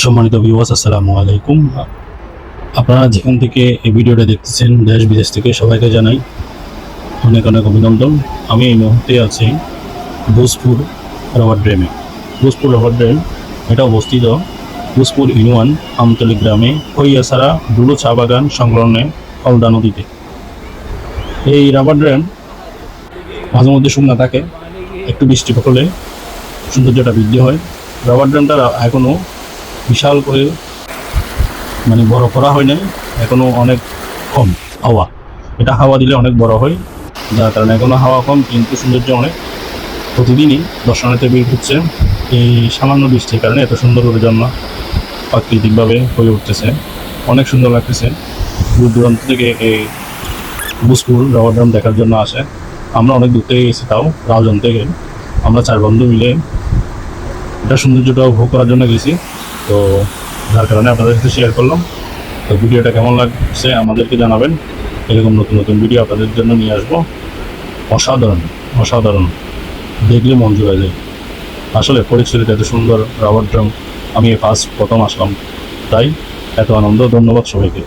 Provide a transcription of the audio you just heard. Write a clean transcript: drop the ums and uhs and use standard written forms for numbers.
সম্মানিত ভিউয়ার্স, আসসালামু আলাইকুম। আপনারা যেখান থেকে এই ভিডিওটা দেখতেছেন, দেশ বিদেশ থেকে সবাইকে জানাই অনেক অনেক অভিনন্দন। আমি এই মুহূর্তে আছি ভোজপুর রাবার ড্যামে। ভোজপুর রাবার ড্যাম এটা অবস্থিত ভোজপুর ইউনিয়ন আমতলী গ্রামে খৈয়াছাড়া ডুলু চা বাগান সংলগ্নে হলদা নদীতে। এই রাবার ড্যাম মাঝে মধ্যে শুকনা থাকে, একটু বৃষ্টি হলে সৌন্দর্যটা বৃদ্ধি হয়। রাবার ড্যামটা এখনও বিশাল করে বড় করা হয় নাই, এখনো অনেক কম হাওয়া। এটা হাওয়া দিলে অনেক বড় হয়, যার কারণে এখনো হাওয়া কম, কিন্তু সৌন্দর্য অনেক। প্রতিদিনই দর্শনার্থী ভিড় হচ্ছে। এই সামান্য বৃষ্টির কারণে এত সুন্দর করে জন্ম প্রাকৃতিকভাবে হয়ে উঠতেছে, অনেক সুন্দর লাগতেছে। দূর দূরান্ত থেকে এই ভোজপুর রাবার ড্যাম দেখার জন্য আসে। আমরা অনেক দূর থেকে গেছি, তাও রাউজান থেকে আমরা 4 বন্ধু মিলে এটা সৌন্দর্যটা উপভোগ করার জন্য গেছি। তো যার কারণে আপনাদের সাথে শেয়ার করলাম। তো ভিডিওটা কেমন লাগছে আমাদেরকে জানাবেন। এরকম নতুন নতুন ভিডিও আপনাদের জন্য নিয়ে আসবো। অসাধারণ অসাধারণ, দেখলে মন জুড়ে যায়। আসলে পরিচিত এত সুন্দর রাবার ড্রাম আমি প্রথম আসলাম, তাই এত আনন্দ। ধন্যবাদ সবাইকে।